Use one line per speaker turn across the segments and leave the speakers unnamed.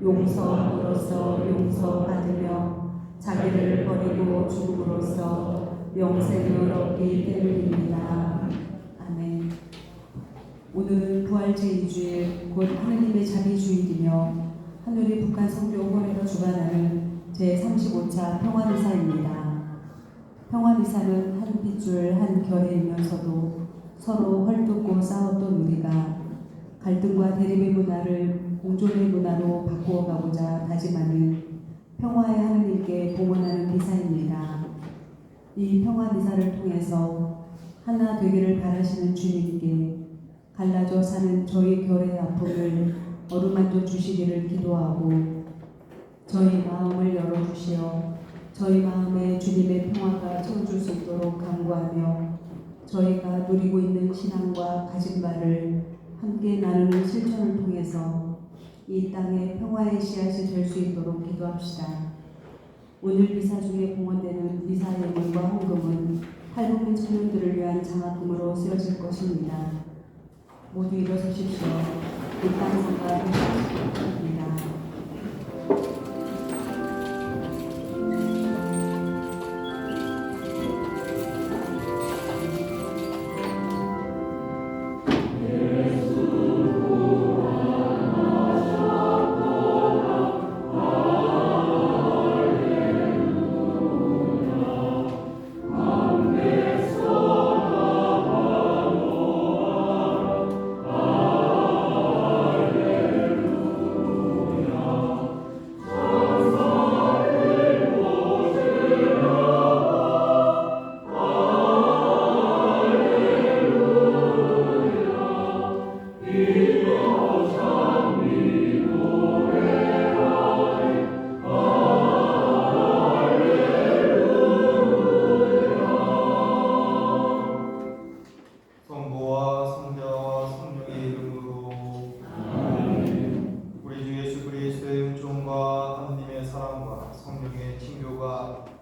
용서함으로써 용서받으며 자기를 버리고 죽음으로써 영생을 얻기 때문입니다. 아멘. 오늘은 부활 제2주일 곧 하느님의 자비주일이며 하늘이 북한 성교홀에서 주관하는 제35차 평화미사입니다. 평화미사는 한 핏줄 한 결의이면서도 서로 헐뜯고 싸웠던 우리가 갈등과 대립의 문화를 공존의 문화로 바꾸어가고자 다짐하는 평화의 하느님께 봉헌하는 미사입니다. 이 평화미사를 통해서 하나 되기를 바라시는 주님께 갈라져 사는 저희 결의 아픔을 어루만져 주시기를 기도하고 저희 마음을 열어주시어 저희 마음에 주님의 평화가 채워줄 수 있도록 간구하며 저희가 누리고 있는 신앙과 가진 바를 함께 나누는 실천을 통해서 이 땅에 평화의 씨앗이 될 수 있도록 기도합시다. 오늘 미사 중에 봉헌되는 미사 예물과 헌금은 탈북민 청년들을 위한 장학금으로 쓰여질 것입니다. 모두 일어서십시오. 이 땅 사가 되시옵소서.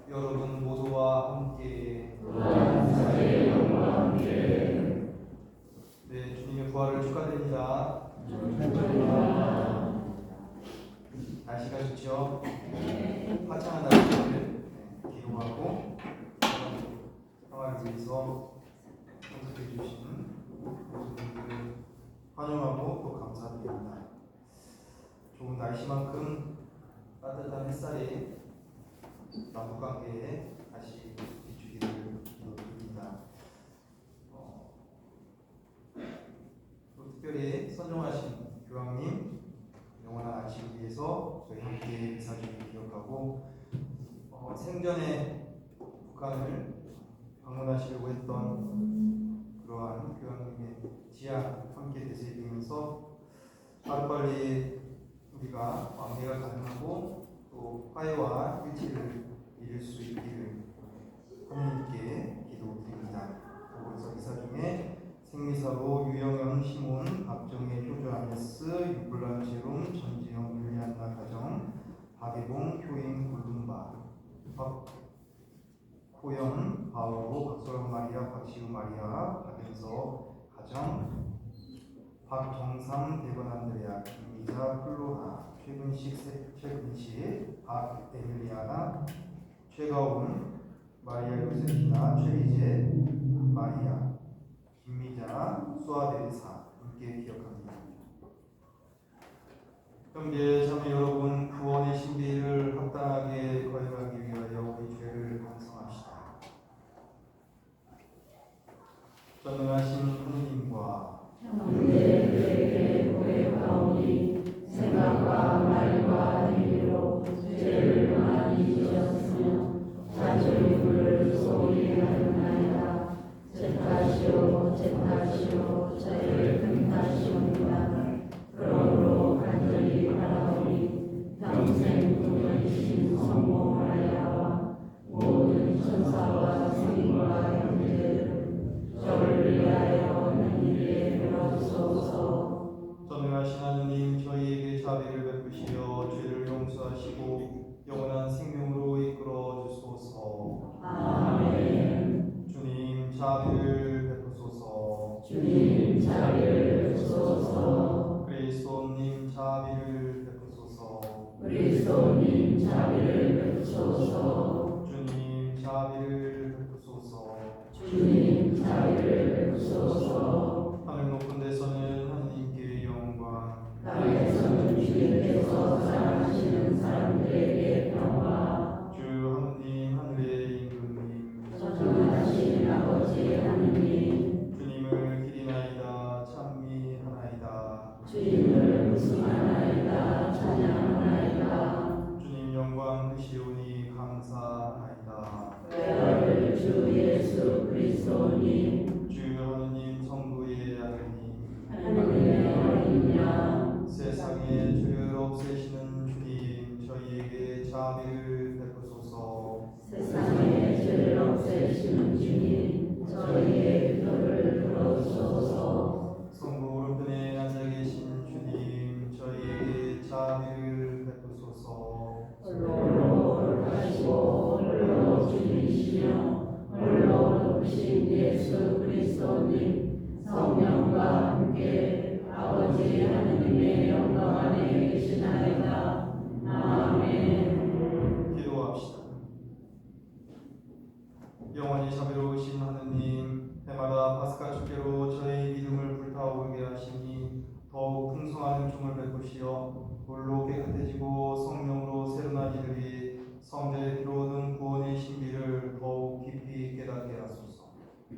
여러분 모두와 함께 네, 주님의 부활을 축하드립니다. 날씨가 좋죠? 화창한 날씨를 기록하고 평화를 위해서 참석해 주신 모든 분들 환영하고 또 감사드립니다. 좋은 날씨만큼 따뜻한 햇살이 남북관계에 다시 비추기를 기도드립니다. 또 특별히 선정하신 교황님 영원한 안식을 위해서 저희 함께 미사주를 기억하고 생전에 북한을 방문하시려고 했던 그러한 교황님의 지향 함께 되새기면서 하루빨리 우리가 왕래가 가능하고 또 화해와 일치를 이룰 수 있기를 하나님께 기도드립니다. 더불어서 미사 중에 생미사로 유영영, 시몬, 박정혜, 효주, 아네스, 유블란, 제롬, 전지영, 율리안나 가정, 박예봉, 효인, 골룸바, 박호영, 바오로, 박소영 마리아, 박시우 마리아, 박연서 가정, 박정삼, 대건 안드레아, 김미자, 플로나, 최근식, 박에밀리아나, 최가온, 마리아 요세피나, 최리제, 마리아, 김미자, 수아데리사 함께 기억합니다. 형제 자매 여러분, 구원의 신비를 합당하게 거행하기 위하여 우리 죄를 반성합시다. 전능하신 하느님과
형제들에게 고백하오니 생각과 말과 행위로 죄를 많이 지었으며 자주를 소홀히 하였나이다. 제 탓이요 저의 큰 탓이옵니다. 그러므로 간절히 바라오니 평생 구원이신 성모 마리아와 모든 천사와 성인과 형제들 저를 위하여 하나님께 빌어주소서.
전능하신 하느님, 저희에게 자비를 베푸시어 죄를 용서하시고 영원한 생명으로 이끌어 주소서.
아멘.
주님 자비를 베푸소서.
주님 자비를 베푸소서.
그리스도님 자비를 베푸소서.
그리스도님 자비를 베푸소서.
주님 자비를 베푸소서.
주님 자비를 베푸소서.
하늘 높은 데서는 하느님께 영광,
땅에서는 주님께서 사랑하시는 사람들에게 평화.
주 하느님 하늘의 임금님,
전능하신 아버지 하느님,
주님을 기리나이다 찬미하나이다.
주님을 의심하나이다 찬양하나이다.
주님 영광 크시오니 감사하나이다.
외아들 주 예수 그리스도님,
주 하느님 성부의 아드님,
하느님의 어린 양,
세상의 죄를 없애시는 주님, 저희에게 자비를 베푸소서.
세상의 죄를 없애시는 주님, 저희의 기도를 들어주소서.
성부 오른편에 앉아 계신 주님, 저희에게 자비를 베푸소서.
홀로 거룩하시고 홀로 주님이시며 홀로 높으신 예수 그리스도님, 성령과 함께 아버지 하느님의 영광 안에 계시나이다. 아멘.
기도합시다. 영원히 자비로우신 하느님, 해마다 파스카 축제로 저희 믿음을 불타오르게 하시니 더욱 풍성한 은총을 베푸시어 물로 깨끗해지고 성령으로 새로난 이들이 성자의 피로 얻은 구원의 신비를 더욱 깊이 깨닫게 하소서.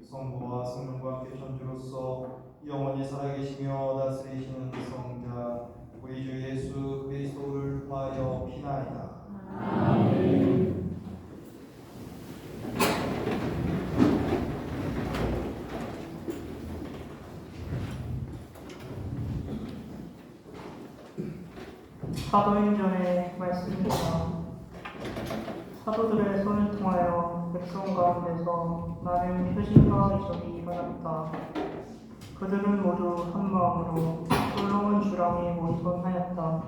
성부와 성령과 함께 천주로서 영원히 살아계시며 다스리시는 성자 우리 주 예수 그리스도를 통하여 피나이다.
아멘.
사도행전의 말씀입니다. 사도들의 손을 통하여 백성 가운데서 많은 표징과 이적이 일어났다. 그들은 모두 한 마음으로 솔로몬 주랑에 모이곤하였다.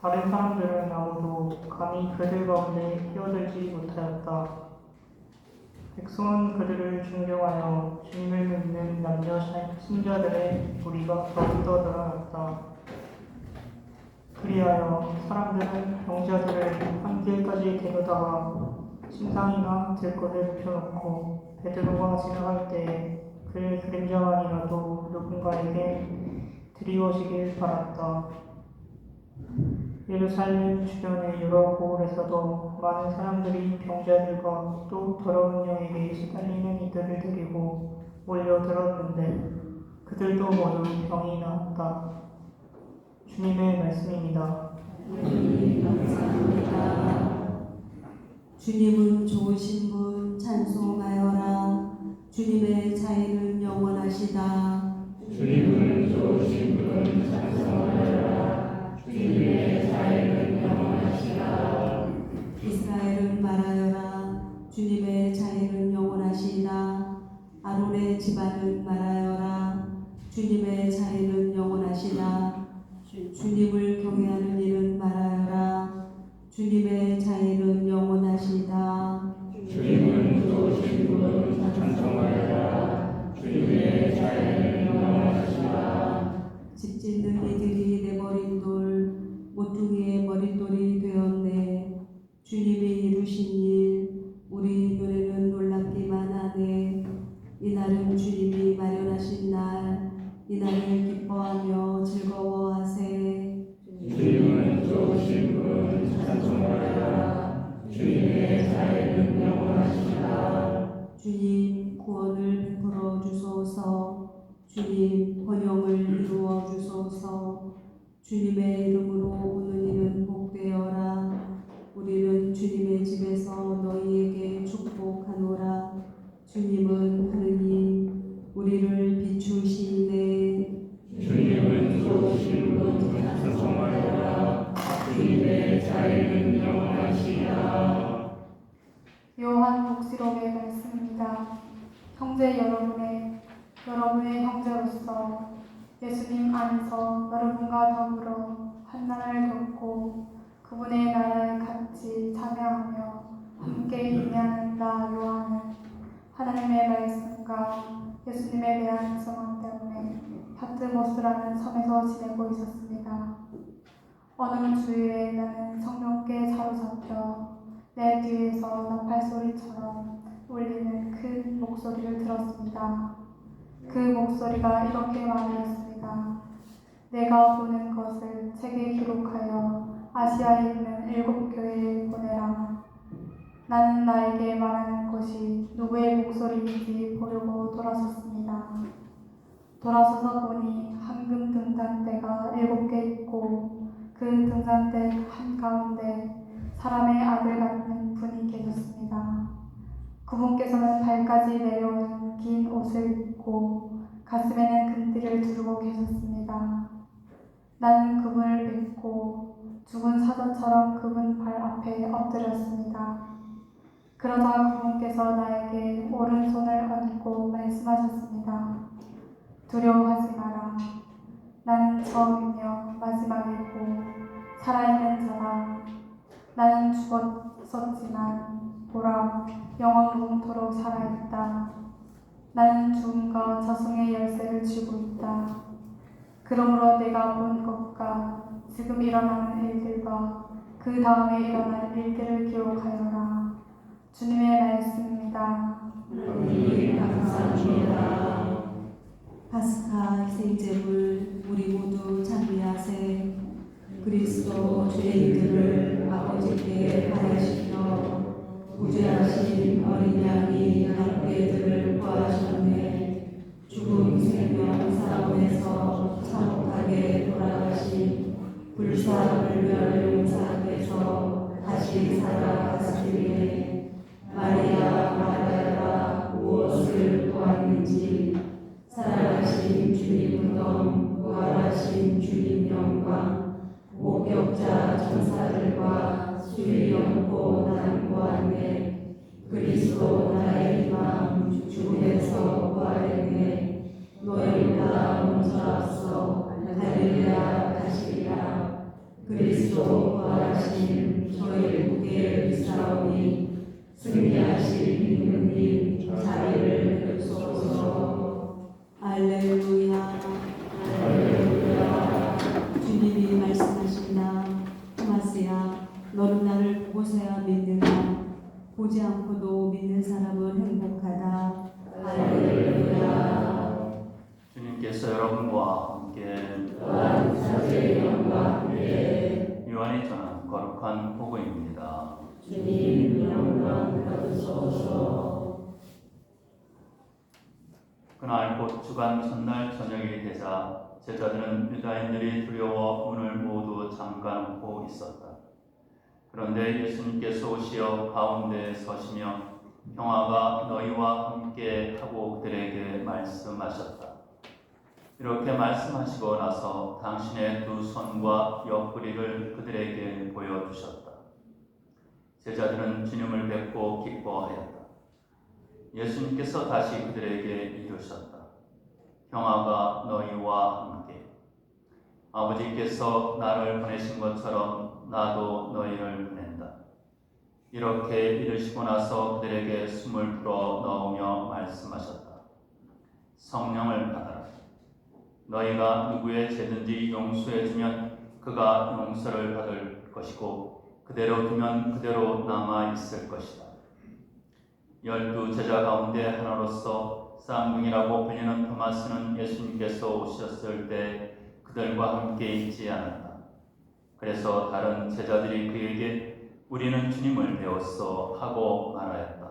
다른 사람들은 아무도 감히 그들 가운데 끼어들지 못하였다. 백성은 그들을 존경하여 주님을 믿는 남녀 신자들의 무리가 더욱더 늘어났다. 그리하여 사람들은 병자들을 한 길까지 데려다가 침상이나 들것을 눕혀놓고 베드로가 지나갈 때에 그의 그림자만이라도 누군가에게 드리워지길 바랐다. 예루살렘 주변의 여러 고을에서도 많은 사람들이 병자들과 또 더러운 영에게 시달리는 이들을 데리고 몰려들었는데 그들도 모두 병이 나았다. 주님의 말씀입니다.
주님 감사합니다. 주님은 좋으신 분 찬송하여라. 주님의 자애는 영원하시다.
주님은 좋으신 분 찬송하여라. 주님의 자애는 영원하시다.
이스라엘은 말하여라. 주님의 자애는 영원하시다. 아론의 집안은 말하여라. 주님의 자애는 영원하시다. 주님을 경외하는 이는 말하여라. 주님의 자애는 영원하시다.
주님은 좋으신 분 찬송하여라. 주님의 자애는 영원하시다.
집 짓는 이들이 내버린 돌 모퉁이의 머릿돌이 되었네. 주님이 이루신 일 우리 눈에는 놀랍기만 하네. 이날은 주님이 마련하신 날, 이날을 기뻐하며 즐거워하세.
주님은 좋으신 분 찬송하여라. 주님의 자애는 영원하시다.
주님 구원을 베풀어 주소서. 주님 번영을 이루어 주소서. 주님의 이름으로 오는 이는 복되어라. 우리는 주님의 집에서 너희에게 축복하노라. 주님은 하느님 우리를 비추시네.
주님은 좋으신 분 찬송하여라. 주님의 자애는 영원하시다.
요한복지록의 말씀입니다. 형제 여러분의 형제로서 예수님 안에서 여러분과 더불어 환난을 겪고 그분의 나라에 같이 참여하며 함께 임하는 나 요한은 하나님의 말씀과 예수님에 대한 소망 때문에 파트모스라는 섬에서 지내고 있었습니다. 어느 주일에 나는 성령께 사로잡혀 내 뒤에서 나팔소리처럼 울리는 큰 목소리를 들었습니다. 그 목소리가 이렇게 말하였습니다. 내가 보는 것을 책에 기록하여 아시아에 있는 7 교회에 보내라. 나는 나에게 말하는 것이 누구의 목소리인지 보려고 돌아섰습니다. 돌아서서 보니 황금 등잔대가 7개 있고 그 등잔대 한가운데 사람의 아들 같은 분이 계셨습니다. 그분께서는 발까지 내려오는 긴 옷을 입고 가슴에는 금띠를 두르고 계셨습니다. 나는 그분을 뵙고 죽은 사자처럼 그분 발 앞에 엎드렸습니다. 그러자 그분께서 나에게 오른손을 얹고 말씀하셨습니다. 두려워하지 마라. 나는 처음이며 마지막이고 살아있는 자다. 나는 죽었었지만 보라, 영원토록 살아있다. 나는 죽음과 저승의 열쇠를 쥐고 있다. 그러므로 내가 본 것과 지금 일어나는 일들과 그 다음에 일어날 일들을 기록하여라. 주님의 말씀입니다.
하나님 감사합니다.
파스카 희생제물 우리 모두 찬미하세. 그리스도 죄인들을 아버지께 하야시켜 무죄하신 어린 양이 양떼들을 구하셨네. 죽음 생명 싸움에서 참혹하게 돌아가신 불사불멸 용사께서 다시 살아가시기에 마리아 마다라 무엇을 보았는지 살아가신 주님 무덤 부활하신 주님 영광 목격자 천사들과 주의 영고 난 보았네. 그리스도 나의 희망 죽음에서 부활했네. 너희보다 먼저 앞서 갈릴레아 가시리라. 그리스도 부활하신 저희 국에 의사오니 승리하신 이민님 자리를 뵙소서. 할렐루야. 주님이 말씀하신다. 토마스야, 너는 나를 보고서야 믿는가? 보지 않고도 믿는 사람은 행복하다. 할렐루야.
주님께서 여러분과 함께
또한 사제의 영과 함께
요한이 전한 거룩한 복음입니다.
주님 영광 받으소서.
그날 곧 주간 첫날 저녁이 되자 제자들은 유다인들이 두려워 문을 모두 잠가놓고 있었다. 그런데 예수님께서 오시어 가운데 서시며 평화가 너희와 함께 하고 그들에게 말씀하셨다. 이렇게 말씀하시고 나서 당신의 두 손과 옆구리를 그들에게 보여주셨다. 제자들은 주님을 뵙고 기뻐하였다. 예수님께서 다시 그들에게 이르셨다. 평화가 너희와 함께. 아버지께서 나를 보내신 것처럼 나도 너희를 보낸다. 이렇게 이르시고 나서 그들에게 숨을 불어 넣으며 말씀하셨다. 성령을 받아라. 너희가 누구의 죄든지 용서해주면 그가 용서를 받을 것이고 그대로 두면 그대로 남아 있을 것이다. 12 제자 가운데 하나로서 쌍둥이라고 불리는 토마스는 예수님께서 오셨을 때 그들과 함께 있지 않았다. 그래서 다른 제자들이 그에게 우리는 주님을 배웠어 하고 말하였다.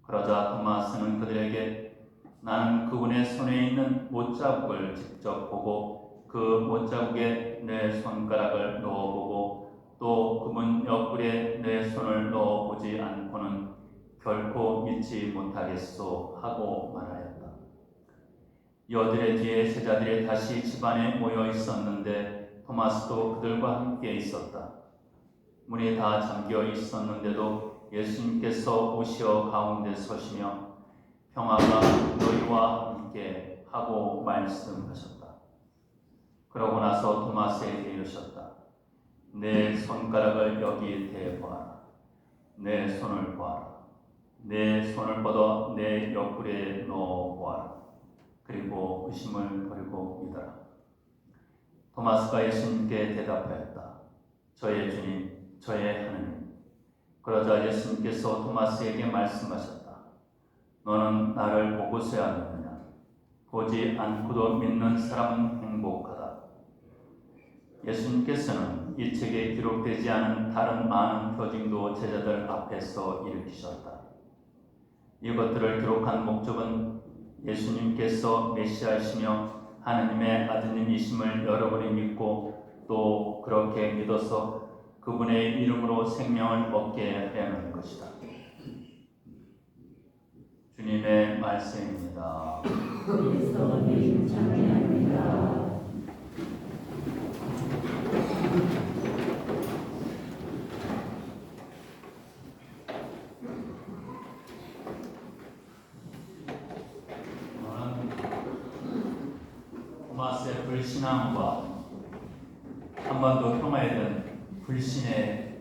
그러자 토마스는 그들에게 나는 그분의 손에 있는 못자국을 직접 보고 그 못자국에 내 손가락을 넣어보고 또 그분 옆구리에 내 손을 넣어보지 않고는 결코 믿지 못하겠소 하고 말하였다. 여들의 뒤에 제자들이 다시 집안에 모여 있었는데 토마스도 그들과 함께 있었다. 문이 다 잠겨 있었는데도 예수님께서 오시어 가운데 서시며 평화가 너희와 함께 하고 말씀하셨다. 그러고 나서 토마스에게 이르셨다. 내 손가락을 여기 대보아라. 내 손을 보아라. 내 손을 뻗어 내 옆구리에 넣어 보아라. 그리고 의심을 버리고 믿어라. 토마스가 예수님께 대답하였다. 저의 주님, 저의 하느님. 그러자 예수님께서 토마스에게 말씀하셨다. 너는 나를 보고서야 믿느냐? 보지 않고도 믿는 사람은 행복하다. 예수님께서는 이 책에 기록되지 않은 다른 많은 표징도 제자들 앞에서 일으키셨다. 이것들을 기록한 목적은 예수님께서 메시아이시며 하느님의 아드님이심을 여러분이 믿고 또 그렇게 믿어서 그분의 이름으로 생명을 얻게 하려는 것이다. 주님의 말씀입니다.
그리스도님 찬양합니다.
토마스의 불신앙과 한 번 더 평화했던 불신이라고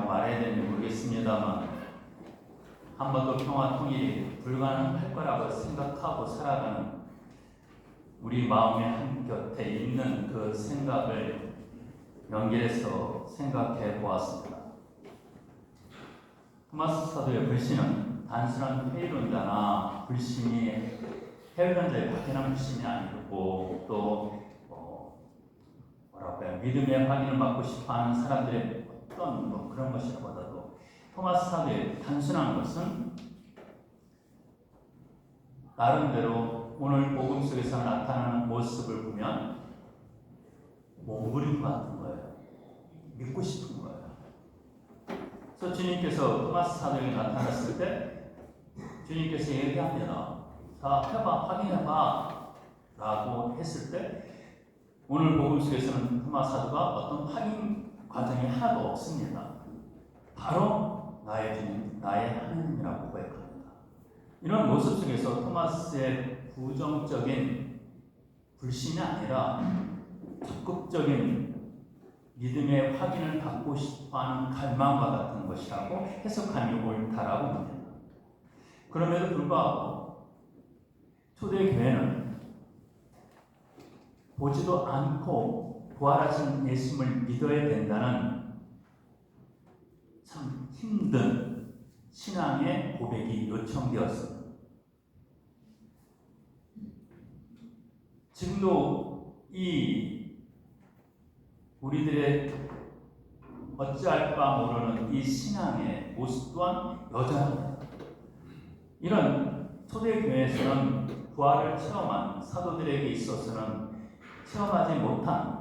말해야 되는지 모르겠습니다만 한 번 더 평화 통일이 불가능할 거라고 생각하고 살아가는 우리 마음의 한 곁에 있는 그 생각을 연결해서 생각해 보았습니다. 토마스 사도의 불신은 단순한 회의론자나 불신이 회의론자의 막연한 불신이 아니고 또 믿음의 확인을 받고 싶어하는 사람들의 어떤 그런 것이라보다도 토마스 사도의 단순한 것은 나름대로 오늘 복음 속에서 나타나는 모습을 보면 몸부림 같은 거예요. 믿고 싶은 거예요. 그래서 주님께서 토마스 사도에게 나타났을 때 주님께서 얘기합니다. 자, 해봐, 확인해봐 라고 했을 때 오늘 복음 속에서는 토마스 사도가 어떤 확인 과정이 하나도 없습니다. 바로 나의 주님, 나의 하나님이라고 고백합니다. 이런 모습 속에서 토마스의 부정적인 불신이 아니라 적극적인 믿음의 확인을 받고 싶어하는 갈망과 같은 것이라고 해석하니 옳다라고 봅니다. 그럼에도 불구하고 초대교회는 보지도 않고 부활하신 예수님을 믿어야 된다는 참 힘든 신앙의 고백이 요청되었습니다. 지금도 이 우리들의 어찌할 바 모르는 이 신앙의 모습 또한 여전합니다. 이런 초대교회에서는 부활을 체험한 사도들에게 있어서는 체험하지 못한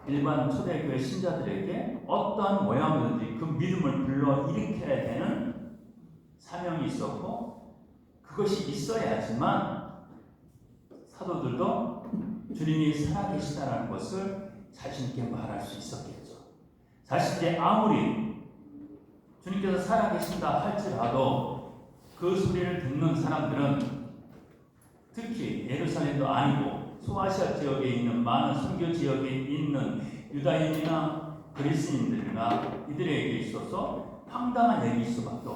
일반 초대교회 신자들에게 어떠한 모양이든지 그 믿음을 불러일으켜야 되는 사명이 있었고 그것이 있어야지만 사도들도 주님이 살아계시다는 것을 자신있게 말할 수 있었겠죠. 자신이 아무리 주님께서 살아계신다 할지라도 그 소리를 듣는 사람들은 특히 예루살렘도 아니고 소아시아 지역에 있는 많은 선교 지역에 있는 유다인이나 그리스인들이나 이들에게 있어서 황당한 얘기일 수밖에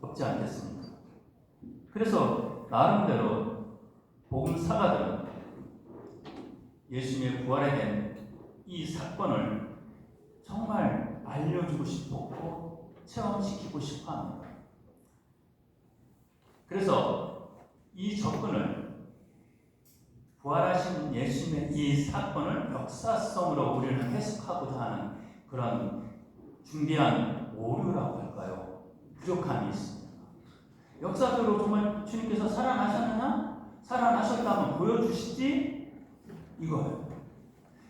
없지 않겠습니까? 그래서 나름대로 복음 사가들은 예수님의 부활에 대한 이 사건을 정말 알려주고 싶었고 체험시키고 싶어합니다. 그래서 이 접근을 부활하신 예수님의 이 사건을 역사성으로 우리는 해석하고자 하는 그런 중대한 오류라고 할까요? 부족함이 있습니다. 역사적으로 정말 주님께서 살아나셨느냐? 살아나셨다면 보여주시지? 이거예요.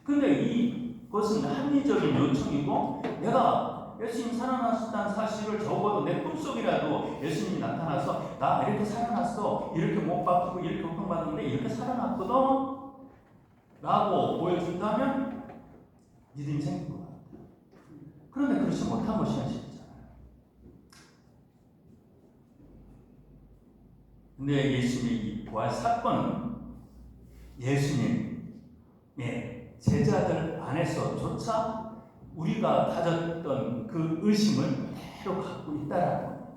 그런데 이것은 합리적인 요청이고 내가 예수님 살아나셨다는 사실을 적어도 내 꿈속이라도 예수님이 나타나서 나 이렇게 살아났어, 이렇게 못 박히고 이렇게 고통받았는데 이렇게 살아났거든 라고 보여준다면 믿음이 생긴 것 같아요. 그런데 그렇지 못한 것이 현실이잖아요. 근데 예수님의 이 부활 사건은 예수님의 제자들 안에서조차 우리가 가졌던 그 의심을 그대로 갖고 있다라는 겁니다.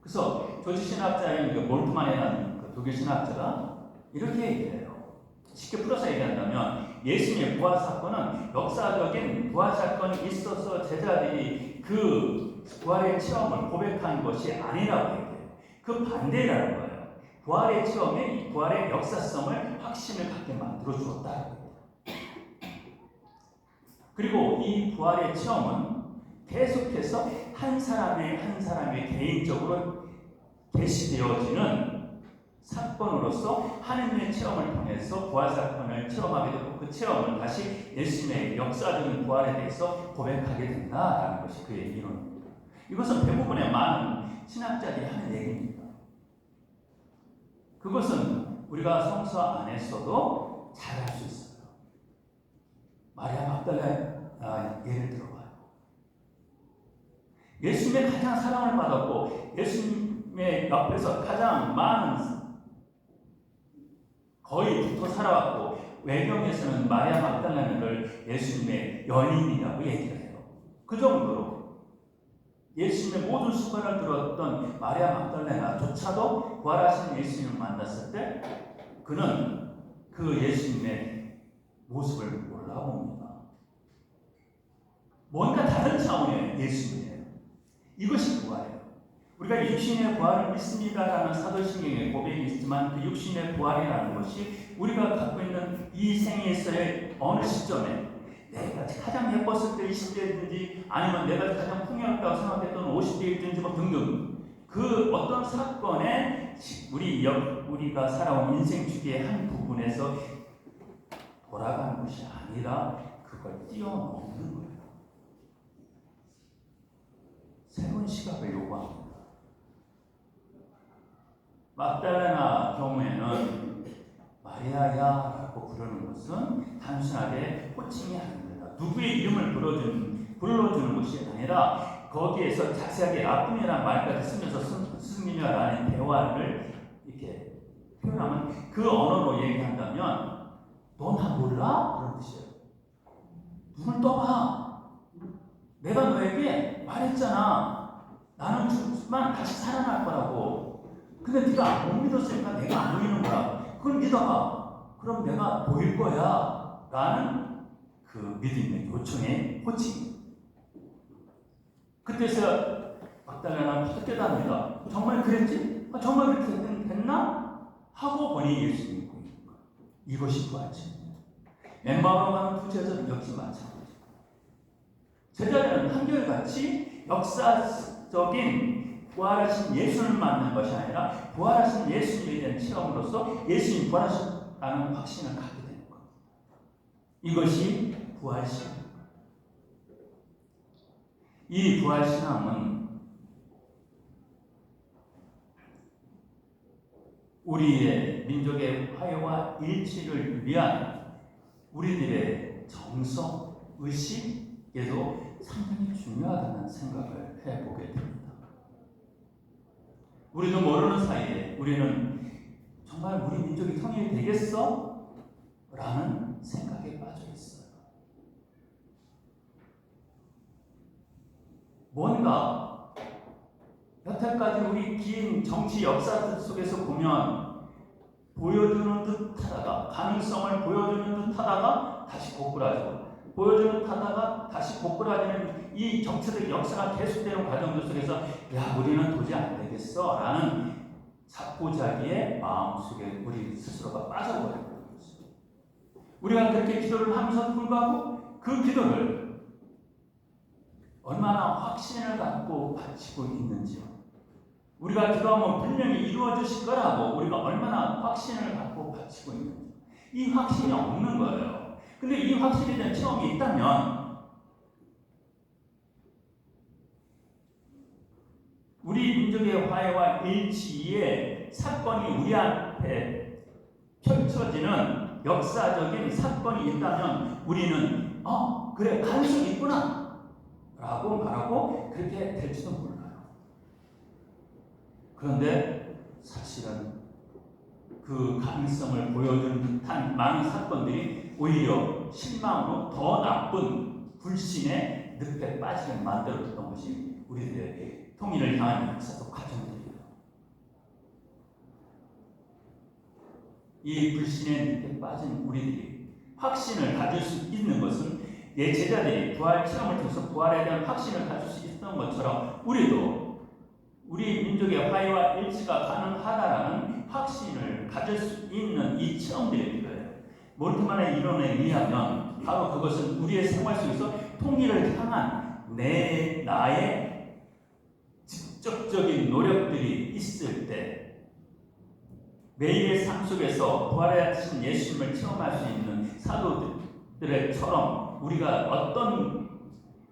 그래서 조지 신학자인 몰트만이라는 그 독일 신학자가 이렇게 얘기해요. 쉽게 풀어서 얘기한다면 예수님의 부활 사건은 역사적인 부활 사건이 있어서 제자들이 그 부활의 체험을 고백한 것이 아니라고 얘기해요. 그 반대라는 거예요. 부활의 체험이 부활의 역사성을 확신을 갖게 만들어 주었다는 거예요. 그리고 이 부활의 체험은 계속해서 한 사람의 개인적으로 계시되어지는 사건으로서 하느님의 체험을 통해서 부활 사건을 체험하게 되고 그 체험을 다시 예수님의 역사적인 부활에 대해서 고백하게 된다라는 것이 그의 이론입니다. 이것은 대부분의 많은 신학자들이 하는 얘기입니다. 그것은 우리가 성서 안에서도 잘 할 수 있어요. 마리아 막달라 예를 들어봐요. 예수님의 가장 사랑을 받았고 예수님의 옆에서 가장 많은 거의 붙어 살아왔고 외경에서는 마리아 막달라를 예수님의 연인이라고 얘기를 해요. 그 정도로 예수님의 모든 수건을 들었던 마리아 막달레나조차도 부활하신 예수님을 만났을 때 그는 그 예수님의 모습을 몰라봅니다. 뭔가 다른 차원의 예수님이에요. 이것이 부활이에요. 우리가 육신의 부활을 믿습니다라는 사도신경의 고백이 있지만 그 육신의 부활이라는 것이 우리가 갖고 있는 이 생에서의 어느 시점에 내가 가장 예뻤을 때 20대든지 아니면 내가 가장 풍요롭다고 생각했던 50대이든지 뭐 등등 그 어떤 사건에 우리가 살아온 인생 주기의 한 부분에서 돌아가는 것이 아니라 그걸 뛰어넘는 거예요. 새로운 시각을 요구합니다. 막달레나 경우에는 마리아야라고 부르는 것은 단순하게 호칭이 아닙니다. 누구의 이름을 불러주는 것이 아니라 거기에서 자세하게 라뿐이라는 말까지 쓰면서 스승님이라는 대화를 이렇게 표현하면 그 언어로 얘기한다면 너 나 몰라? 그런 뜻이에요. 눈을 떠봐. 내가 너에게 말했잖아. 나는 죽지만 다시 살아날 거라고. 근데 네가 못 믿었으니까 내가 안 보이는 거야. 그걸 믿어봐. 그럼 내가 보일 거야. 라는 그 믿음의 요청의 호칭. 그때서 막달레나는 첫 깨닫습니다. 정말 그랬지? 정말 그렇게 됐나? 하고 보니 예수님이 있고 있는 거야. 이것이 부활체입니다. 엠마오로 가는 두 제자들 역시 마찬가지입니다. 제자들은 한결같이 역사적인 부활하신 예수를 만난 것이 아니라 부활하신 예수님에 대한 체험으로서 예수님 부활하셨다는 확신을 갖게 되는 겁니다. 이것이 부활신앙입니다. 이 부활신앙은 우리의 민족의 화해와 일치를 위한 우리들의 정성, 의식에도 상당히 중요하다는 생각을 해보게 됩니다. 우리도 모르는 사이에 우리는 정말 우리 민족이 통일이 되겠어? 라는 생각에 빠져 있어요. 뭔가 여태까지 우리 긴 정치 역사 속에서 보면 보여주는 듯 하다가 가능성을 보여주는 듯 하다가 다시 고꾸라지고 보여주는 듯 하다가 다시 고꾸라지는 이 정치적 역사가 계속되는 과정 속에서 야 우리는 도저히 안 되겠어 라는 자포자기의 마음속에 우리 스스로가 빠져버리는 거죠. 우리가 그렇게 기도를 하면서 불구하고 그 기도를 얼마나 확신을 갖고 바치고 있는지요. 우리가 기도하면 분명히 이루어지실 거라고 우리가 얼마나 확신을 갖고 바치고 있는지. 이 확신이 없는 거예요. 근데 이 확신에 대한 체험이 있다면 우리 민족의 화해와 일치의 사건이 우리 앞에 펼쳐지는 역사적인 사건이 있다면 우리는 그래 가능성이 있구나 라고 말하고 그렇게 될지도 몰라요. 그런데 사실은 그 가능성을 보여주는 듯한 많은 사건들이 오히려 실망으로 더 나쁜 불신의 늪에 빠지게 만들어줬던 것이 우리들의 통일을 향한 역사적 과정들입니다. 이 불신의 늪에 빠진 우리들이 확신을 가질 수 있는 것은 예 제자들이 부활 체험을 통해서 부활에 대한 확신을 가질 수 있었던 것처럼 우리도 우리 민족의 화해와 일치가 가능하다라는 확신을 가질 수 있는 이 체험들이 필요해요. 몰트만의 이론에 의하면 바로 그것은 우리의 생활 속에서 통일을 향한 나의 직접적인 노력들이 있을 때 매일의 삶 속에서 부활하신 예수님을 체험할 수 있는 사도들처럼 우리가 어떤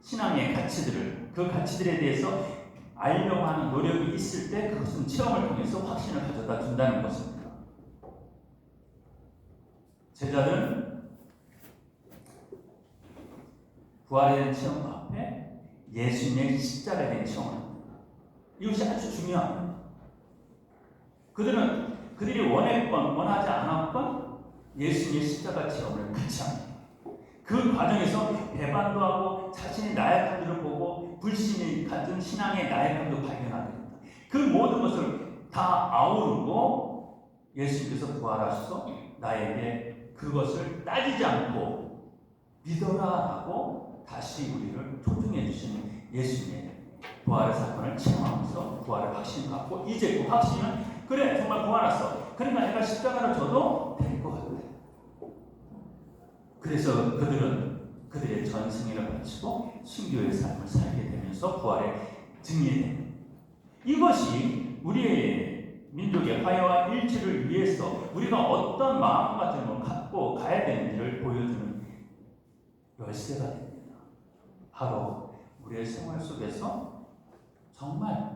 신앙의 가치들을 그 가치들에 대해서 알려고 하는 노력이 있을 때 그것은 체험을 통해서 확신을 가져다 준다는 것입니다. 제자들은 부활에 대한 체험 앞에 예수님의 십자가에 대한 체험을 합니다. 이것이 아주 중요합니다. 그들이 원했건 원하지 않았건 예수님의 십자가 체험을 같이 합니다. 그 과정에서 배반도 하고 자신의 나약함들을 보고 불신이 같은 신앙의 나약함도 발견하게 됩니다. 그 모든 것을 다 아우르고 예수님께서 부활하셔서 나에게 그것을 따지지 않고 믿어라라고 다시 우리를 초청해 주시는 예수님의 부활의 사건을 체험하면서 부활의 확신을 갖고 이제 그 확신은 그래 정말 부활했어. 그러니까 내가 십자가를 져도 될 것 같아. 그래서 그들은 그들의 전승회를 바치고 순교의 삶을 살게 되면서 부활의 증인이 됩니다. 이것이 우리의 민족의 화해와 일치를 위해서 우리가 어떤 마음가짐을 갖고 가야 되는지를 보여주는 열쇠가 됩니다. 바로 우리의 생활 속에서 정말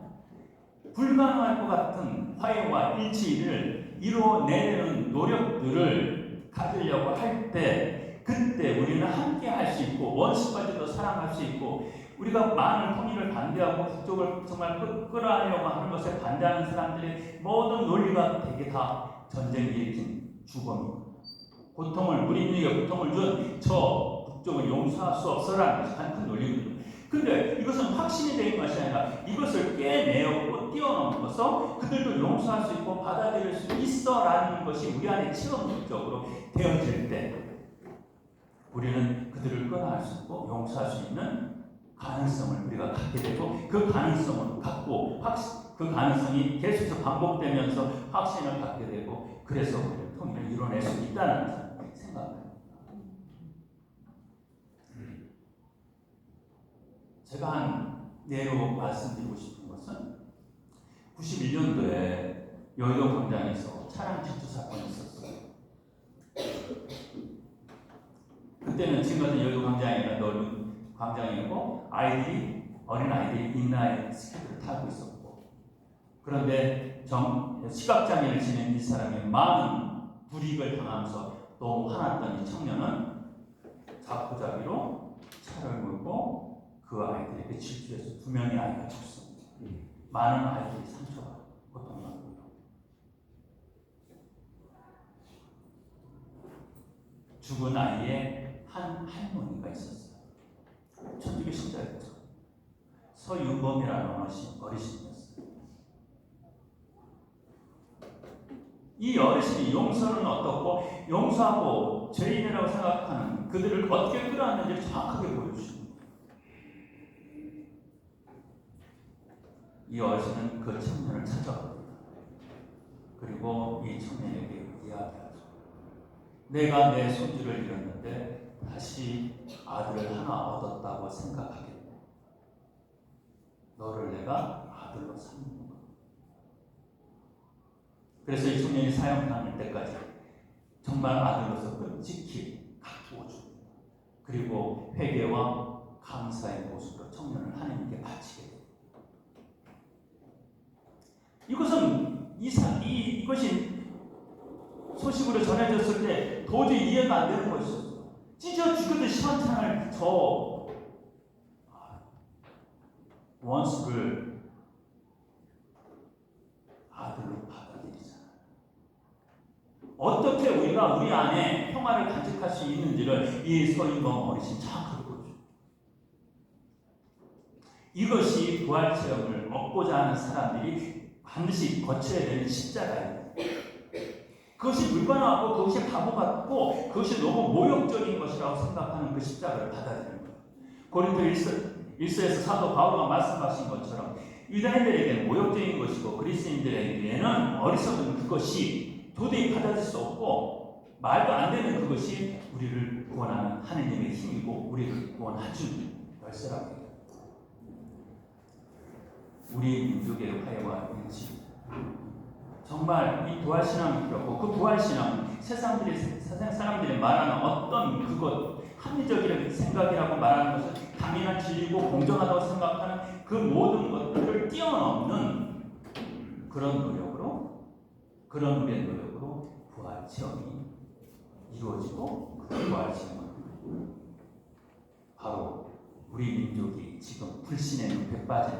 불가능할 것 같은 화해와 일치를 이뤄내는 노력들을 가지려고 할 때 그때 우리는 함께 할 수 있고 원수까지도 사랑할 수 있고 우리가 많은 통일을 반대하고 북쪽을 정말 끌어안으려고 하는 것에 반대하는 사람들의 모든 논리가 되게 다 전쟁을 일으킨 주범입니다. 우리 민족에 고통을 준 저 북쪽을 용서할 수 없어라는 것이 큰 논리거든요. 근데 이것은 확신이 되는 것이 아니라 이것을 깨내고 뛰어넘어서 그들도 용서할 수 있고 받아들일 수 있어라는 것이 우리 안에 체험적으로 되어질 때 우리는 그들을 끌어낼 수 있고 용서할 수 있는 가능성을 우리가 갖게 되고 그 가능성을 갖고 그 가능성이 계속해서 반복되면서 확신을 갖게 되고 그래서 우리는 통일을 이뤄낼 수 있다는 생각입니다. 제가 한 예로 말씀드리고 싶은 것은 91년도에 여의도 광장에서 차량 질주 사건이 있었어요. 그때는 지금 같은 여의도 광장이나 넓은 광장이고 어린 아이들이 인라인 스케이트를 타고 있었고 그런데 시각장애를 지닌 이 사람이 많은 불이익을 당하면서 너무 화났던 이 청년은 자포자기로 차를 몰고 그 아이들에게 질주해서 2명의 아이가 죽습니다. 많은 아이들이 상처가 고통받고요. 죽은 아이의 한 할머니가 있었어요. 천주교 신자였죠. 서윤범이라는 어르신이었어요. 이 어르신이 용서는 어떻고 용서하고 죄인이라고 생각하는 그들을 어떻게 끌어안는지 정확하게 보여주십니다. 이 어르신은 그 청년을 찾아갑니다. 그리고 이 청년에게 이야기하죠. 내가 내 손주를 잃었는데 다시 아들을 하나 얻었다고 생각하겠네. 너를 내가 아들로 삼는다. 그래서 이 청년이 사형당할 때까지 정말 아들로서 끔찍히 가꾸어 줍니다. 그리고 회개와 감사의 모습으로 청년을 하나님께 바치게 됩니다. 이것이 소식으로 전해졌을 때 도저히 이해가 안 되는 것이었어요. 찢어 죽여도 시원찮을 저 원수를 아들로 받아들이잖아요. 어떻게 우리가 우리 안에 평화를 간직할 수 있는지를 이 서인범 어르신 정확하게 보여줘요. 이것이 부활 체험을 얻고자 하는 사람들이 반드시 거쳐야 되는 십자가예요. 그것이 물건하고 그것이 바보 같고 그것이 너무 모욕적인 것이라고 생각하는 그 십자가를 받아들이는 거예요. 고린도 1서에서 사도 바울가 말씀하신 것처럼 유다인들에게는 모욕적인 것이고 그리스도인들에게는 어리석은 그것이 도저히 받아들일 수 없고 말도 안 되는 그것이 우리를 구원하는 하나님의 힘이고 우리를 구원해준 열쇠라고 해요. 우리 민족의 화해와 일치, 정말 이 부활신앙이 필요하고 그 부활신앙은 세상 사람들이 말하는 어떤 그것 합리적인 생각이라고 말하는 것은 당연한 진리고 공정하다고 생각하는 그 모든 것들을 뛰어넘는 그런 노력으로, 그런 우리의 노력으로 부활 체험이 이루어지고 그 부활 체험은 바로 우리 민족이 지금 불신의 늪에 빠진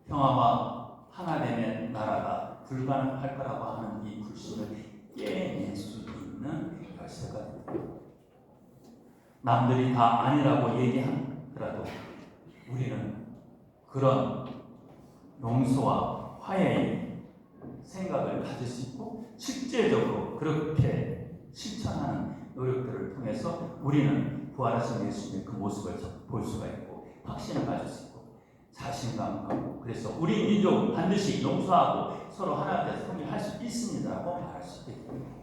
평화와 하나됨의 나라가 불가능할 거라고 하는 이 불신을 깨낼 수 있는 열쇠가 됩니다. 남들이 다 아니라고 얘기하더라도 우리는 그런 용서와 화해의 생각을 가질 수 있고 실제적으로 그렇게 실천하는 노력들을 통해서 우리는 부활하신 예수님의 그 모습을 볼 수가 있고 확신을 가질 수 있고 자신감 갖고 그래서 우리 민족은 반드시 용서하고 서로 하나 되어서 통일할 수 있습니다라고 말할 수 있습니다.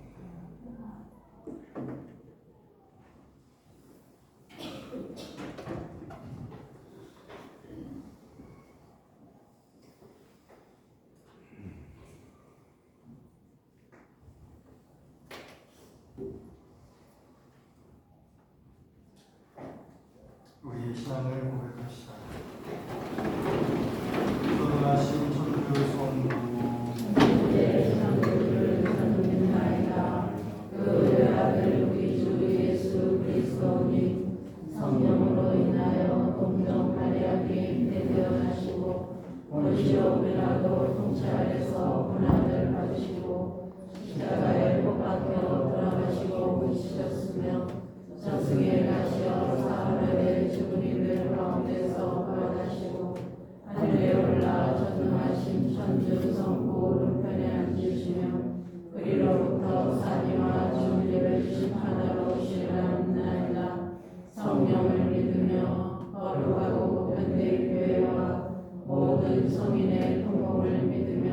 우리의 신앙을 고백합시다. 선하신 천주 성부
그 아들 우리 주 예수 그리스도님 성령으로 인하여 동정 마리아께 대변하시고 본시오 빌라도 통찰에서 고난을 받으시고 십자가에 못 박혀 돌아가시고 묻히셨으며 저승에 가시어 사흘에 죽은 이들 가운데서 부활하시고 하늘에 올라 전능하신 천주 성부 오른편에 앉으시며 그리로부터 사니와 진리를 심판하러 오시리라. 성령을 믿으며 거룩하고 변된 교회와 모든 성인의 통곡을 믿으며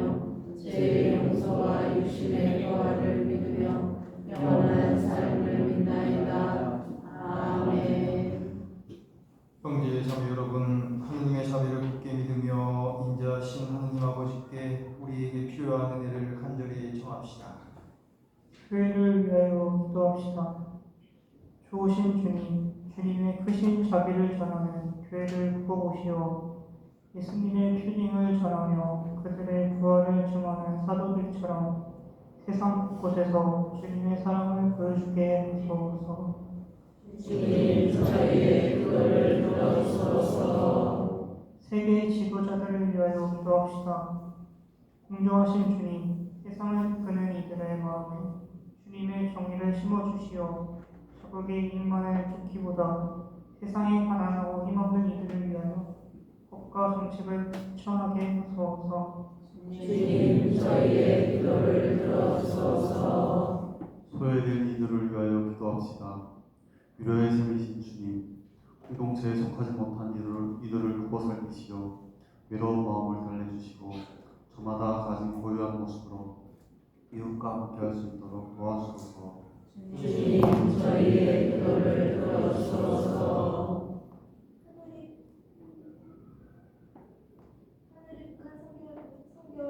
죄의 용서와 육신의 교화를 믿으며 영원한 삶을 믿나이다. 아멘.
형제 자매 여러분, 하느님의 자비를 굳게 믿으며 인자하신 하느님 아버지께 우리에게 필요한 은혜를 간절히 청합시다.
교회를 위하여 기도합시다. 좋으신 주님, 주님의 크신 자비를 전하는 교회를 구워보시어 예수님의 퓨딩을 전하며 그들의 부활을 증언하는 사도들처럼 세상 곳곳에서 주님의 사랑을 보여주게 하소서.
주님 저희의 기도를 들어주소서.
세계 지도자들을 위하여 기도합시다. 공정하신 주님, 세상을 이끄는 이들의 마음에 주님의 정의를 심어주시어 적극의 이익만을 쫓기보다 세상에 가난하고 힘없는 이들을 위하여 법과 정책을 실천하게 하소서.
주님 저희의 기도를 들어주소서.
소외된 이들을 위하여 기도합시다. 위로의 샘이신 주님, 공동체에 속하지 못한 이들을 구워 살피시어 외로운 마음을 달래주시고 저마다 가진 고유한 모습으로 이웃과 함께할 수 있도록 도와주소서.
주님 저희의 기도를 들어주소서.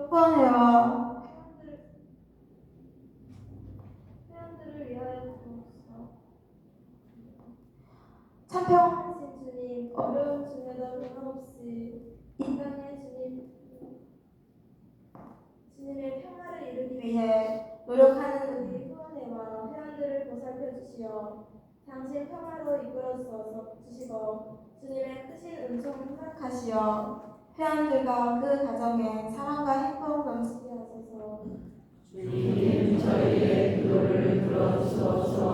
후원해와
회원들을 위하여 구하소서.
참평
하신 주님, 어려운 중에도 변함없이 이 땅에 주님의 평화를 이루기 위해 노력하는 우리 후원회와 회원들을 보살펴 주시어 당신 평화로 이끌어 주시고 주님의 크신 은총을 허락하시어 회원들과 그 가정에 사랑과 행복 넘치게 하소서.
주님 저희의 기도를 들어주소서.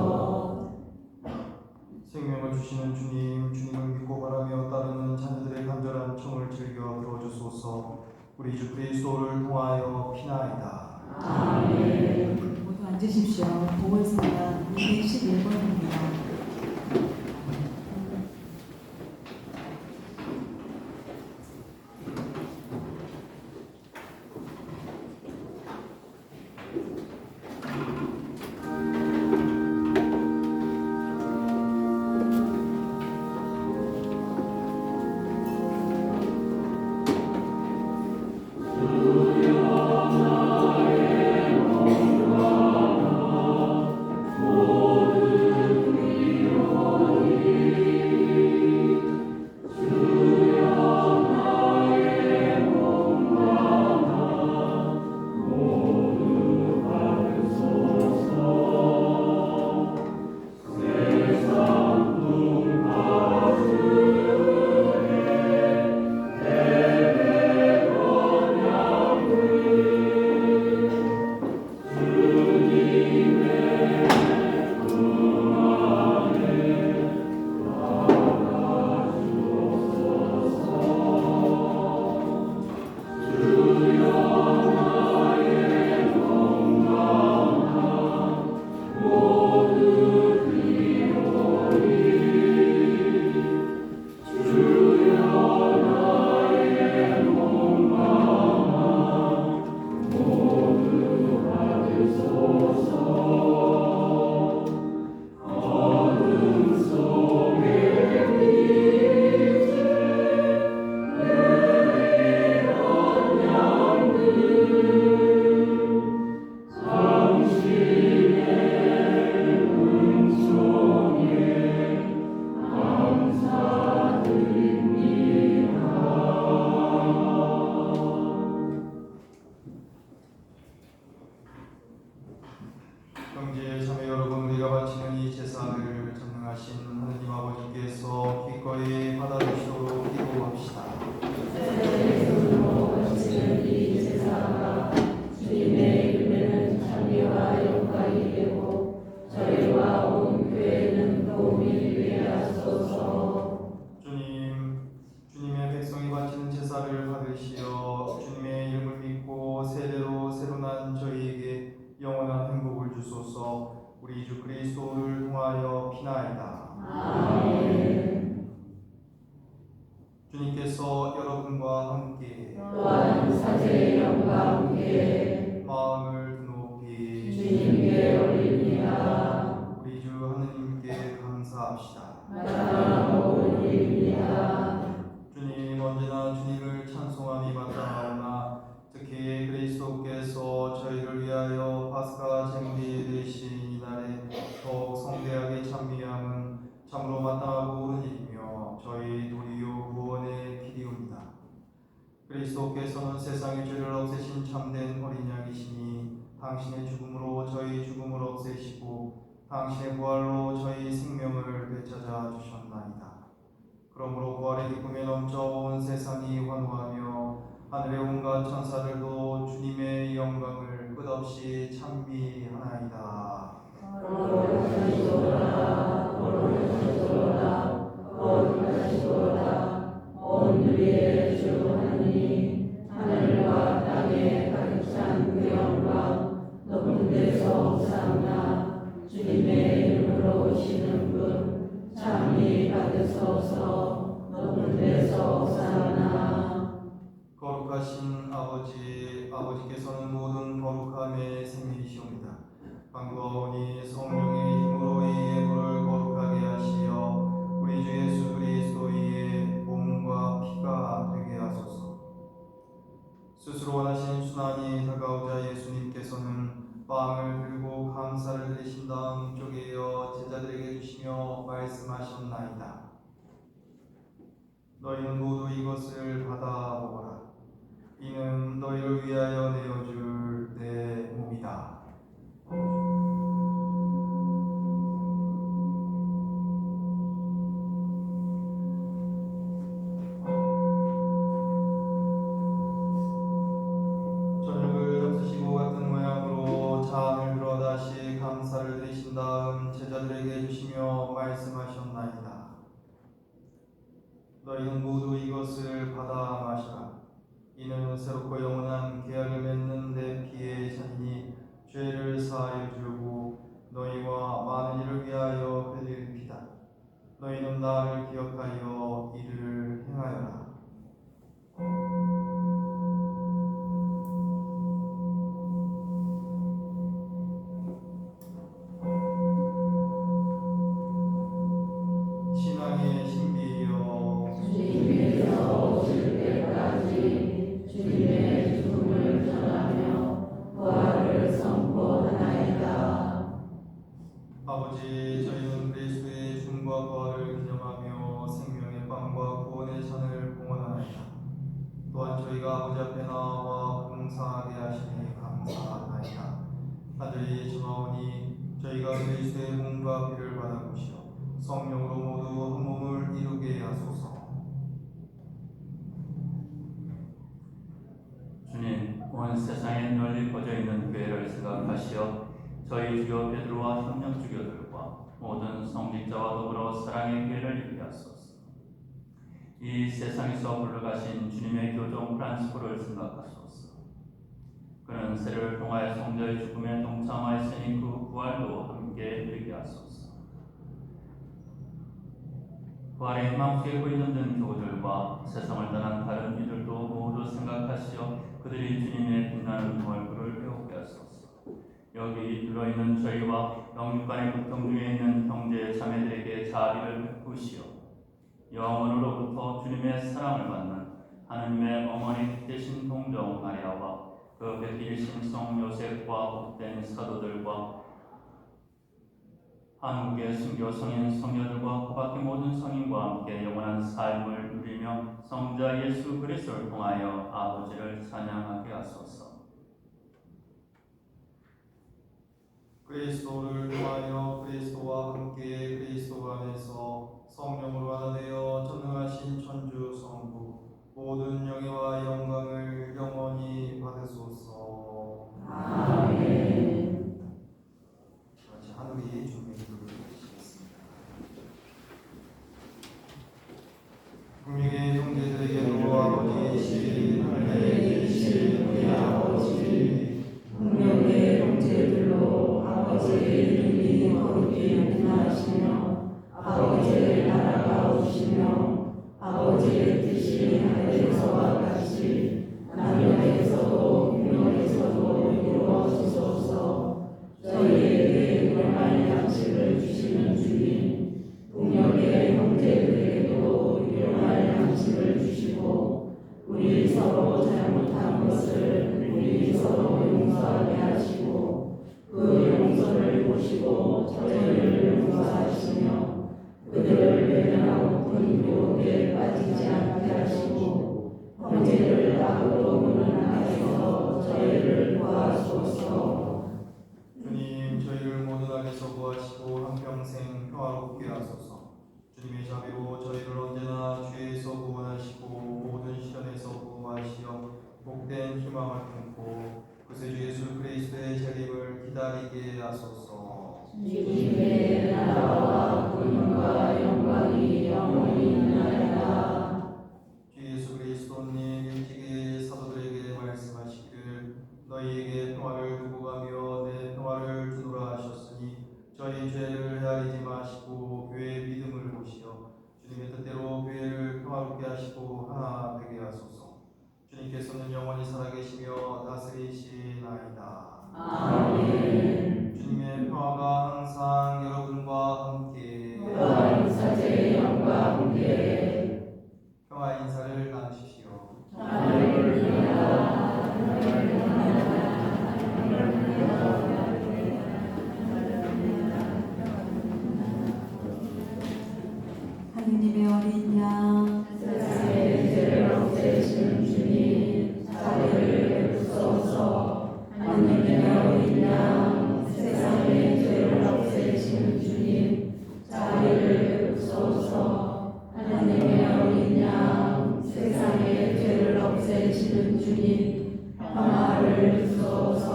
생명을 주시는 주님, 주님을 믿고 바라며 따르는 자녀들의 간절한 청을 즐겨 들어주소서. 우리 주 그리스도를 통하여 피나이다.
아멘.
모두 앉아 앉으십시오. 보궐선거 211번입니다.
형제 자매 여러분, 우리가 바치는 이 제사를 전능하신 하느님 아버지께서 기꺼이 받아주시도록 기도합시다.
바치는 이 제사가 주님의 이름에는 찬미와 영광이 되고 저희와 온 교회는 도움이 되게 하소서.
주님의 백성이 바치는 제사를 받으시어 주님의 이름을 믿고 세대로 새로 난 저희에게 영원한 행복을 주소서. 우리 주 그리스도를 통하여 피나이다.
아멘.
주님께서 여러분과 함께
또한 사제의 영과 함께
마음을 드높이
주님께 올립니다.
우리 주 하느님께 감사합시다.
마땅하고 올립니다.
주님, 언제나 주님을 찬송함이 마땅하오나 특히 그리스도께서 저희를 위하여 파스카 제물이 되신 이날에 더욱 성대하게 찬미함은 참으로 마땅하고 옳은 일이며 저희 도리요 구원의 길이옵니다. 그리스도께서는 세상의 죄를 없애신 참된 어린 양이시니 당신의 죽음으로 저희 죽음을 없애시고 당신의 부활로 저희 생명을 되찾아 주셨나이다. 그러므로 부활의 기쁨에 넘쳐 온 세상이 환호하며 하늘의 온갖 천사들도 주님의 영광을 끝없이 찬미하나이다.
거룩하시도다, 거룩하시도다, 거룩하시도다. 온 우리의 주 하느님, 하늘과 땅에 가득 찬 그 영광, 높은 데서 호산나. 주님의 이름으로 오시는 분 찬미 받으소서. 높은 데서 호산나.
거룩하신 아버지께서는 모든 거룩함의 생명이시옵니다. 간구하오니 성령의 힘으로 이 예물을 거룩하게 하시어 우리 주 예수 그리스도의 몸과 피가 되게 하소서. 스스로 원하신 순환이 다가오자 예수님께서는 빵을 들고 감사를 드리신 다음 쪼개어 제자들에게 주시며 말씀하셨나이다. 너희는 모두 이것을 받아 먹어라. 이는 너희를 위하여 내어줄 내 몸이다. 저녁을 접수시고 같은 모양으로 잔을 들어 다시 감사를 드리신 다음 제자들에게 주시며 말씀하셨나이다. 너희는 모두 이것을 받아 마시라. 이는 새롭고 영원한 계약을 맺는 내 피의 잔이니 죄를 사하여 주려고 너희와 많은 이를 위하여 회개일피다. 너희는 나를 기억하여 이를 행하여라. 신앙의 신비여
주님께서 오실 때까지 주님의 죽음을 전하며 부활을 선포하나이다.
아버지, 저희는 그리스도의 죽음과 부활을 기념하며 생명의 빵과 구원의 잔을 봉헌하나이다. 또한 저희가 아버지 앞에 나와 봉사하게 하시니 감사하나이다. 아들이 주나오니 저희가 그리스도의 몸과 피를 받아 보시어 성령으로 모두 한 몸을 이루게 하소서.
주님, 온 세상에 널리 퍼져 있는 교회를 생각하시어 저희 주교 베드로와 협력 주교들과 모든 성직자와 더불어 사랑의 교회를 이루게 하소서. 이 세상에서 불러가신 주님의 교종 프란시스코를 생각하소서. 그는 세를 통하여 성자의 죽음에 동참하였으니 그 부활도 함께 누리게 하소서. 부활의 희망 속에 고있는 교우들과 세상을 떠난 다른 이들도 모두 생각하시어 그들이 주님의 빛나는 얼굴을 배우게 하소서. 여기 들어있는 저희와 영육간의 고통 중에 있는 형제 자매들에게 자비를 베푸시어 영원으로부터 주님의 사랑을 받는 하느님의 어머니 되신 동정 마리아와 그 베끼신 성 요셉과 복된 사도들과 한국의 순교 성인 성녀들과 그 밖의 모든 성인과 함께 영원한 삶을 누리며 성자 예수 그리스도를 통하여 아버지를 찬양하게 하소서.
그리스도를 통하여 그리스도와 함께 그리스도 안에서 성령으로 하나 되어 전능하신 천주 성부 모든 영예와 영광을 영원히 받으소서.
아멘.
같이 하늘이 주님의 기도를 드리겠습니다. 국민의 형제들에게도 아버지이신 하나님의 계신 우리 아버지
분명의 형제들로 아버지의 이름이 거룩히 빛나시며 아버지의 나라가 오시며 아버지의 뜻이 하늘에서와 같이 남편에서도 분명에서도 이루어지소서. 저희에게 일용할 양식을 주시는 주님, 동역의 형제들에게도 일용할 양식을 주시고 우리 서로 잘못한 것을 우리 서로 용서하게 하시고 그 용서를 보시고 저희를 용서하시며 그들을 외면하고픈 유혹에 빠지지 않게 하시고 형제를 악으로 무능하여서 저희를 구하소서.
주님, 저희를 모든 악에서 구하시고 한평생 평화롭게 하소서. 주님의 자비로 저희를 언제나 죄에서 구원하시고 모든 시련에서 구하시어 복된 희망을 품고 구세주 예수 그리스도의 재림을 기다리게 하소서.
주님의 나라와 권능과 영광이 영원히 있나이다.
주 예수 그리스도님 일찍이 사도들에게 말씀하시길 너희에게 평화를 두고 가며 내 평화를 주노라 하셨으니 저희 죄를 헤아리지 마시고 교회의 믿음을 보시어 주님의 뜻대로 교회를 평화롭게 하시고 하나 되게 하소서. 주님께서는 영원히 살아계시며 다스리시나이다.
아멘.
주님의 평화가 항상 여러분과 함께
또한 사제의 영과 함께
평화 인사를 나누십시오.
할렐루야.
하느님의 어린 양
세상의 죄를 없애시는 주님, 자비를 베푸소서. 하느님의 어린 양, 세상의 죄를 없애시는 주님, 자비를 베푸소서. 하느님의 어린 양, 세상의 죄를 없애시는 주님, 평화를 주소서.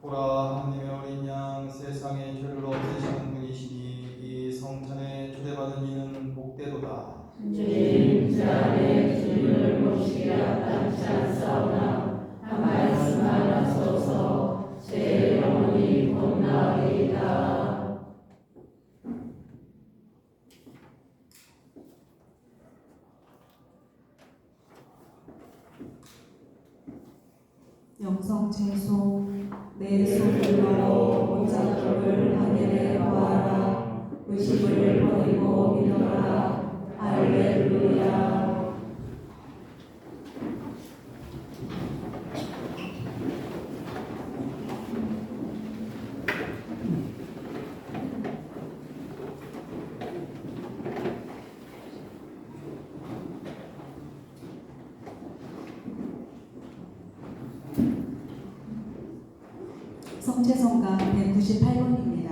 보라, 하느님의 어린 양 세상의 죄를 없애시는 분이시니 이 성찬에 초대받은
주님, 주 안에 주님을 모시기 합당치 않사오나 한 말씀만 하소서. 제 영혼이 곧 나으리이다.
영성 제소 내 손으로 온작품을 확인해 보아라. 의심을 버리고 믿어라. 할렐루야. 성체성가 198번입니다.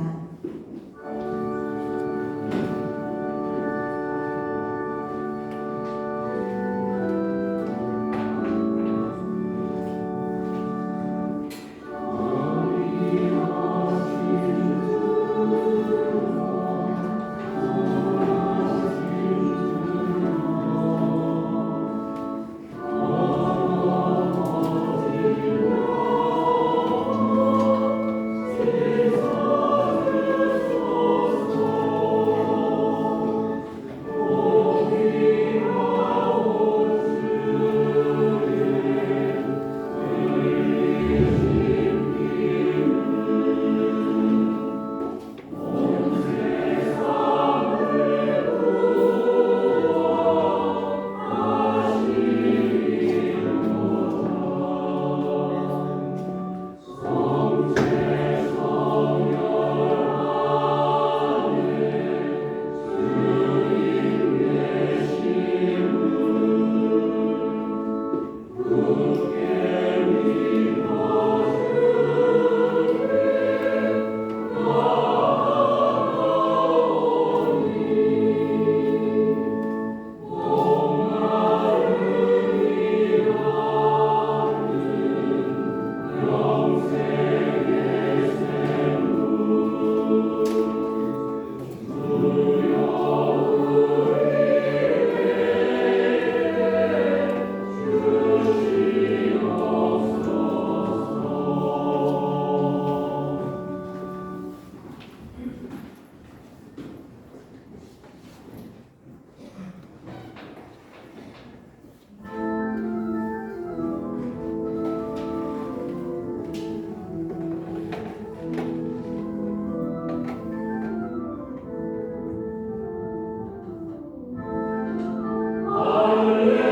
할렐루야.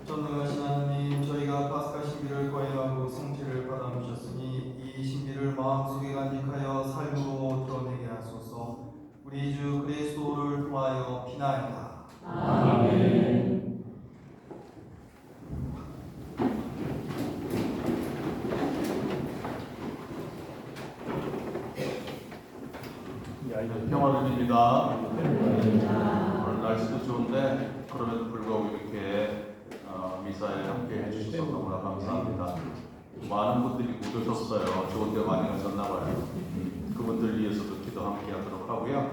전능하신 하나님, 저희가 파스카 신비를 거행하고 성체를 받아 누셨으니 이 신비를 마음속에 간직하여 삶으로 드러내게 하소서. 우리 주 그리스도를 통하여 비나이다.
아멘.
평화드립니다. 오늘 날씨도 좋은데 그럼에도 불구하고 이렇게 미사에 함께 해주셔서 너무나 감사합니다. 많은 분들이 못 오셨어요. 좋은 데 많이 가셨나 봐요. 그분들 위해서도 기도 함께 하도록 하고요.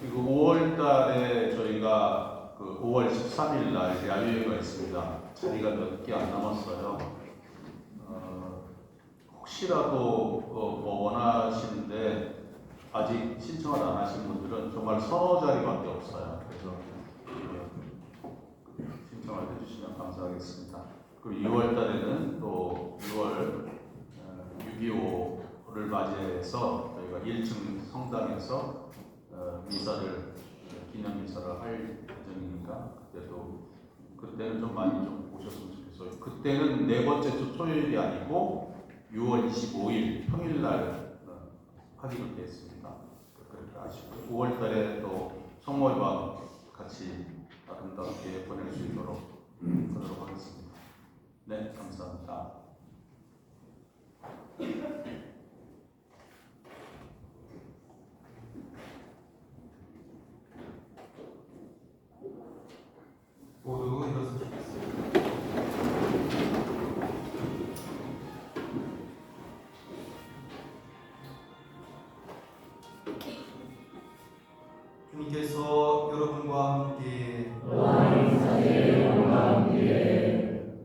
그리고 5월 달에 저희가 그 5월 13일 날 야유회가 있습니다. 자리가 몇 개 안 남았어요. 혹시라도 뭐 원하시는데 아직 신청을 안 하신 분들은 정말 서너 자리밖에 없어요. 그래서 신청을 해주시면 감사하겠습니다. 그리고 2월 달에는 또 6월 6.25를 맞이해서 저희가 1층 성당에서 미사를 기념 미사를 할 예정이니까 그때는 좀 많이 좀 오셨으면 좋겠어요. 그때는 네 번째 주 토요일이 아니고 6월 25일 평일날 하기로 되어 있습니다. 그렇게 아시고요. 5월 달에 또 성모의 밤 같이 아름답게 보낼 수 있도록 하도록 하겠습니다. 네, 감사합니다.
모두 일어서시겠습니다. 주님께서 여러분과 함께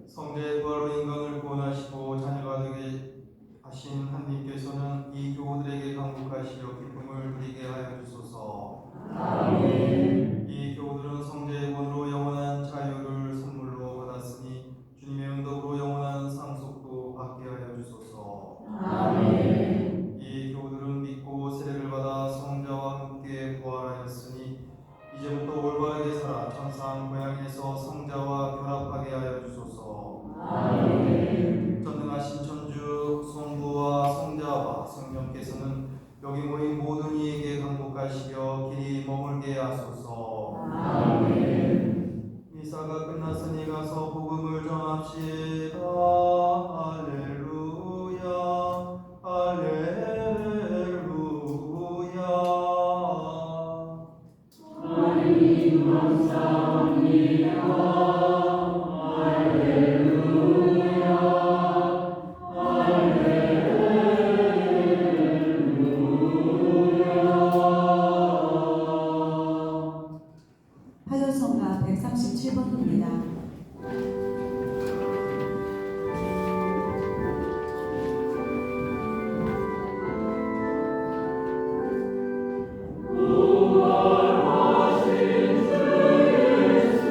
성자의 부활로 인간을 구원하시고 자녀가 되게 하신 하나님께서는 이 교우들에게 강국하시려 기쁨을 누리게 하여 주소서. 아멘. 이 교우들은 성자의 구원으로 영원한 자유를 선물로 받았으니 주님의 응답으로 영원한 상속도 받게 하여 주소서. 아멘. 이 교우들은 믿고 세례를 받아 성자와 함께 부활하였으니 이제부터 올바르게 살아 천상 고향에서 성자와 결합하게 하여 주소서. 아멘. 전능하신 천주 성부와 성자와 성령께서는 여기 모인 모든 이에게 강복하시려 길이 머물게 하소서. 아멘. 미사가 끝났으니 가서 복음을 전합시다. 할렐루야. 할렐루야.
하나님 감사합니다. 할렐루야.
파전성가 137번입니다.
부활하신 주 예수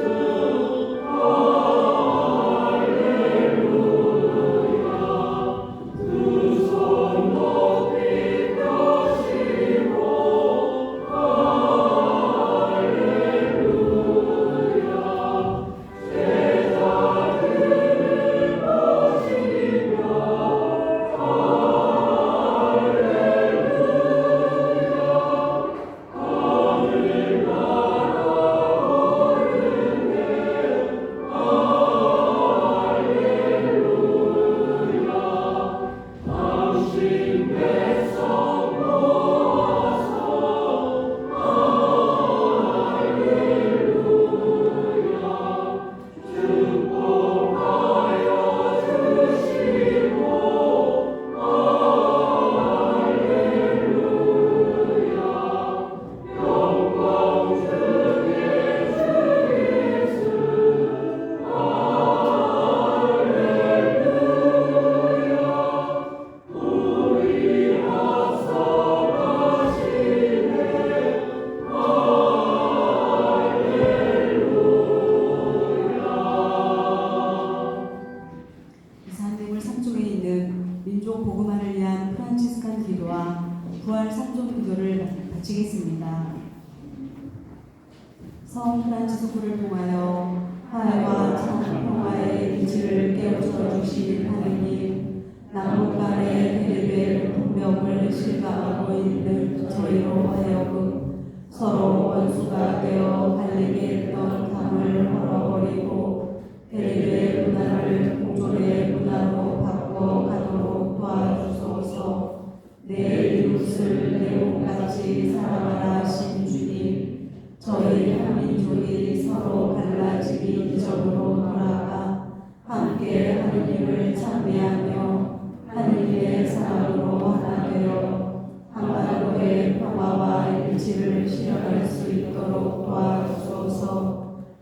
성 프란치스코를 통하여 화해와 참 평화의 이치를 깨우쳐 주신 하느님, 남북 간의 대립의 분명을 실감하고 있는 저희로 하여금 서로 원수가 되어 갈리게 했던 감을 헐어버리고 대립의 문화를 공존의 문화로 바꿔가도록 도와주소서. 내 이웃을 내 몸같이 사랑하라 하신 주님, 저희 한민족이 서로 갈라지기 이전으로 돌아가 함께 하느님을 찬미하며 하느님의 사랑으로 하나 되어 한반도의 평화와 일치를 실현할 수 있도록 도와주소서.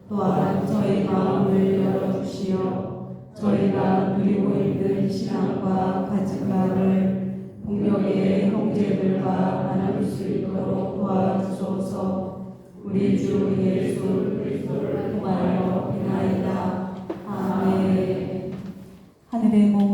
또한 저희 마음을 열어주시어 저희가 누리고 있는 신앙과 가치관을 동력의 형제들과 나눌 수 있도록 도와주소서. 우리 주 예수 그리스도를 통하여 비나이다. 아멘. 하늘의 몸